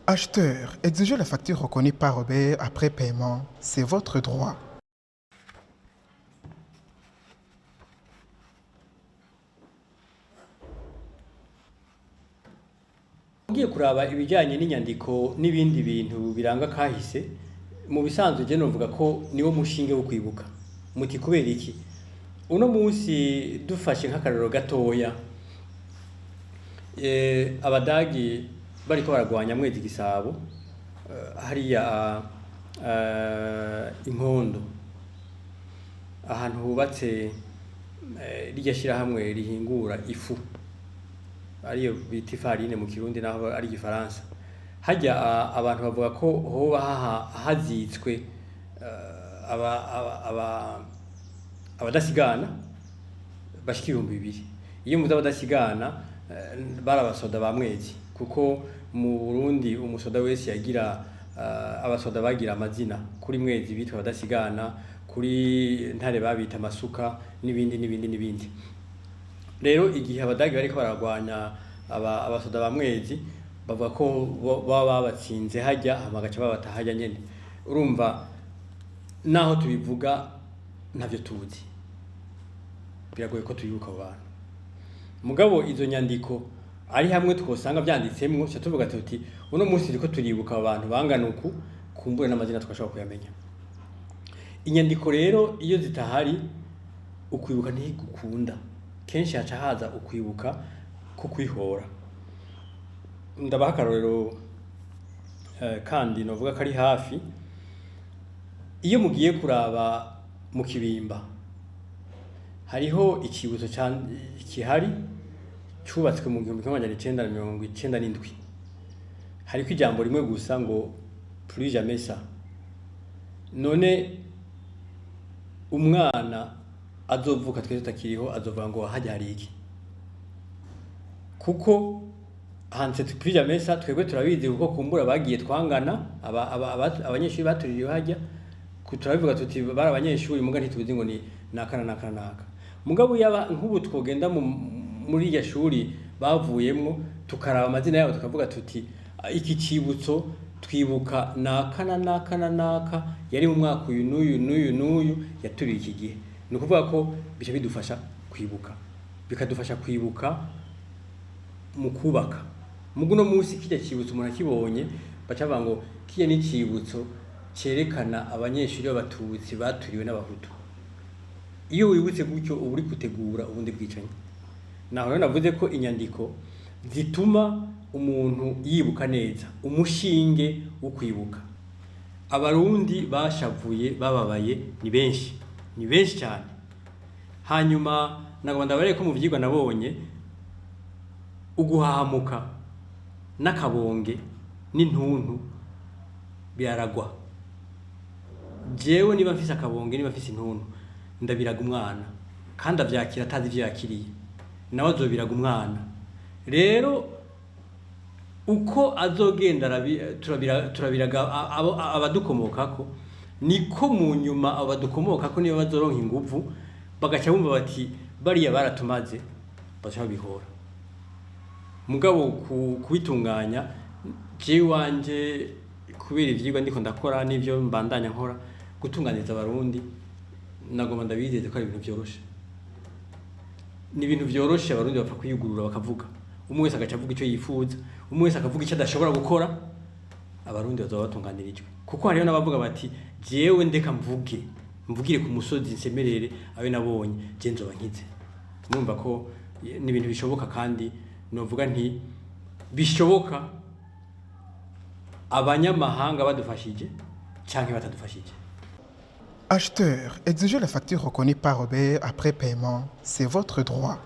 Acheteur, exigez la facture reconnue par Robert après paiement. C'est votre droit. Ugiye kuraba ibijyanye n'inyandiko n'ibindi bintu biranga kahise mu bisanzwe je novuga ko niwo mushinge wo kwibuka muti kubera iki uno munsi dufashe nk'akarero gatoya abadagi bariko baragwanya mwezi gisabo hariya inkondo ahantu hubatse rirya shirahamwe rihingura ifu ariyo bita ifarine mu kirundi naho ari igifaransa hajya abantu bavuga ko hoba hazitswe abadasigana bashika 2,000 iyo muza abadasigana barabasoda ba mwezi kuko mu Burundi umusoda wese yagira abasoda bagira amazina kuri mwezi bitwa abadasigana kuri ntare babita amasuka n'ibindi rero igihe abadagi bariko baragwanya abasoda ba mwezi bavuga ko baba batsinze hajya amagaca babata hajya nyene urumva naho tubivuga ntavyo tuzi biragoye ko tuyibuka abantu mugabo izo nyandiko ari hamwe twosanga byanditsemwo cyo tuvuga tuti uno munsi riko turibuka abantu bangana uku kumbure n'amazina twashobora kuyamenya inyandiko rero iyo zitahari ukwibuka ntigukunda kenshi haca haza ukwibuka ko kwihora ndabaha akarorero kandi novuga ko ari hafi iyo mugiye kuraba mu kibimba hariho ikibutso kihari cyubatswe mu 1997 hariko ijambo rimwe gusa ngo plus jamais ça none umwana azovuka twese takiriho azovuga ngo hajya hari iki kuko hanze plus jamais ça twebwe turabizi kuko kumbura bagiye twangana abanyeshuri batuririwe hajya turabivuga tuti bari abanyeshuri muga ntituzi ngo ni nakana mugabo yaba nk'ubu twogenda muri iryo shuri bavuyemwo tukaraba amazina yabo tukavuga tuti iki cibutso twibuka naka yari mu mwaka uyu n'uyu yaturiye iki gihe ni ukuvuga ko bica bidufasha kwibuka bikadufasha kwibuka mu kubaka muguno munsi kijya cibutso umuntu akibonye bacavuga ngo kiye ni cibutso cerekana abanyeshuri b'abatutsi baturiwe n'abahutu iyo wibutse gutyo uba uri gutegura ubundi bwicanyi naho rero navuze ko inyandiko zituma umuntu yibuka neza umushinge wo kwibuka abarundi bashavuye bababaye ni benshi cyane hanyuma nagomba bareke ko mu vyigwa nabonye uguhahamuka n'akabonge n'intuntu biraragwa jewe niba mfise akabonge niba mfise intuntu ndabiraga umwana kandi avyakira atazi ivyo yakiriye nawe azobiraga umwana rero uko azogenda turabiraga abadukomokako niko mu nyuma abadukomokako niyo bazoronka inguvu bagaca bumva bati bariya baratumaze bacha bihora mugabo kubitunganya je wanje kubera ivyigwa ndiko ndakora n'ivyo mbandanya nkora gutunganiza abarundi nagomba ndabizeze ko ari ibintu byoroshe ni ibintu byoroshe abarundi bapfa kwiyugurura bakavuga umwe wese agaca avuga icyo yifuza umwe wese akavuga icyo adashobora gukora abarundi bazaba batunganirijwe kuko hariyo n'abavuga bati jewe ndeka mvugire ku musozi nsemerere abe nabonye je nzoba nkize murumva ko ni ibintu bishoboka kandi novuga nti bishoboka abanyamahanga badufashije canke batadufashije. Acheteur, exigez la facture reconnue par Robert après paiement. C'est votre droit.